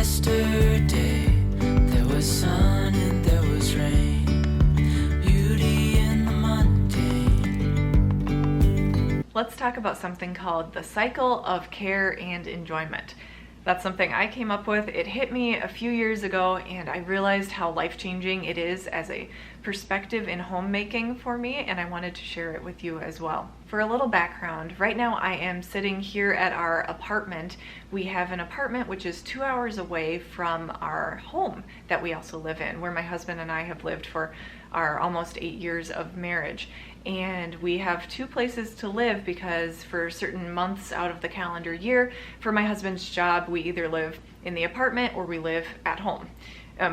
Yesterday there was sun and there was rain, beauty in the mundane. Let's talk about something called the cycle of care and enjoyment. That's something I came up with. It hit me a few years ago, and I realized how life-changing it is as a perspective in homemaking for me, and I wanted to share it with you as well. For a little background, right now I am sitting here at our apartment. We have an apartment which is 2 hours away from our home that we also live in, where my husband and I have lived for our almost 8 years of marriage. And we have two places to live because for certain months out of the calendar year, for my husband's job, we either live in the apartment or we live at home.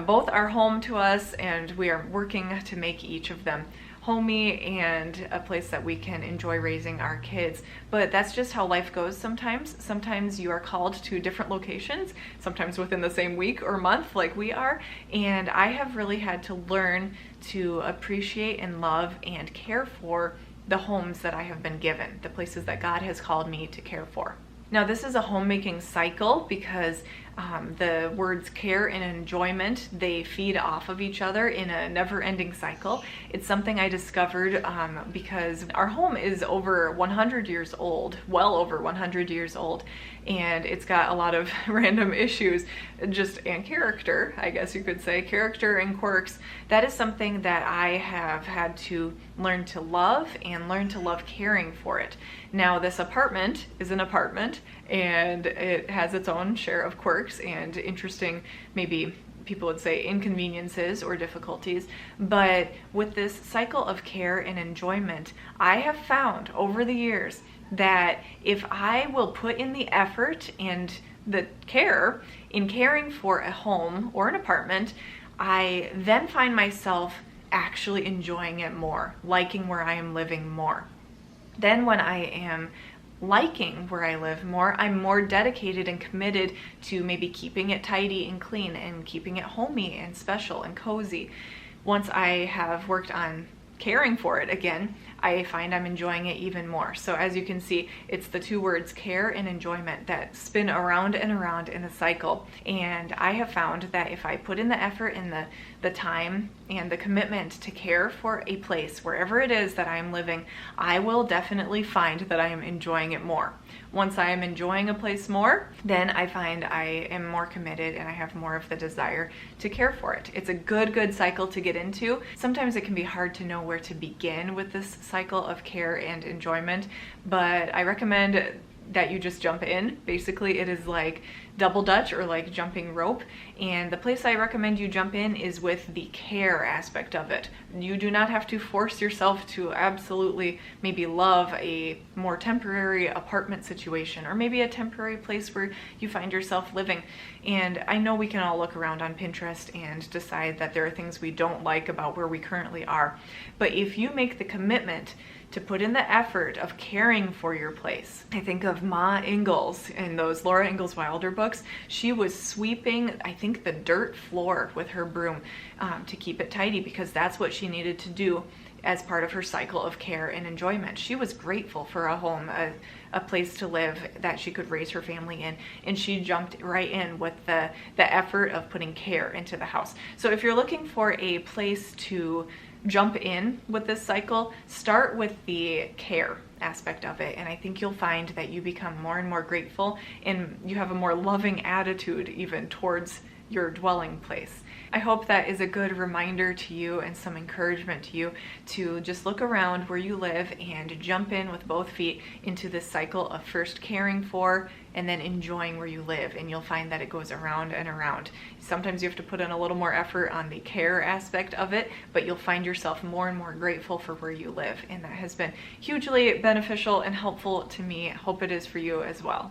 Both are home to us, and we are working to make each of them homey and a place that we can enjoy raising our kids. But that's just how life goes sometimes. Sometimes you are called to different locations, sometimes within the same week or month like we are. And I have really had to learn to appreciate and love and care for the homes that I have been given, the places that God has called me to care for. Now, this is a homemaking cycle because the words care and enjoyment, they feed off of each other in a never-ending cycle. It's something I discovered because our home is over 100 years old, well over 100 years old, and it's got a lot of random issues, and character, I guess you could say, character and quirks. That is something that I have had to learn to love and learn to love caring for it. Now, this apartment is an apartment, and it has its own share of quirks and interesting, maybe people would say, inconveniences or difficulties. But with this cycle of care and enjoyment, I have found over the years that if I will put in the effort and the care in caring for a home or an apartment, I then find myself actually enjoying it more, liking where I am living more. Then when I am liking where I live more, I'm more dedicated and committed to maybe keeping it tidy and clean and keeping it homey and special and cozy. Once I have worked on caring for it again, I find I'm enjoying it even more. So as you can see, it's the two words care and enjoyment that spin around and around in a cycle. And I have found that if I put in the effort and the time and the commitment to care for a place, wherever it is that I am living, I will definitely find that I am enjoying it more. Once I am enjoying a place more, then I find I am more committed and I have more of the desire to care for it. It's a good cycle to get into. Sometimes it can be hard to know where to begin with this cycle of care and enjoyment, but I recommend that you just jump in. Basically, it is like double dutch or like jumping rope, and the place I recommend you jump in is with the care aspect of it. You do not have to force yourself to absolutely maybe love a more temporary apartment situation or maybe a temporary place where you find yourself living. And I know we can all look around on Pinterest and decide that there are things we don't like about where we currently are, but if you make the commitment to put in the effort of caring for your place. I think of Ma Ingalls in those Laura Ingalls Wilder books. She was sweeping, I think, the dirt floor with her broom to keep it tidy because that's what she needed to do as part of her cycle of care and enjoyment. She was grateful for a home, a place to live that she could raise her family in, and she jumped right in with the effort of putting care into the house. So if you're looking for a place to jump in with this cycle, start with the care aspect of it, and I think you'll find that you become more and more grateful and you have a more loving attitude even towards your dwelling place. I hope that is a good reminder to you and some encouragement to you to just look around where you live and jump in with both feet into this cycle of first caring for and then enjoying where you live, and you'll find that it goes around and around. Sometimes you have to put in a little more effort on the care aspect of it, but you'll find yourself more and more grateful for where you live, and that has been hugely beneficial and helpful to me. I hope it is for you as well.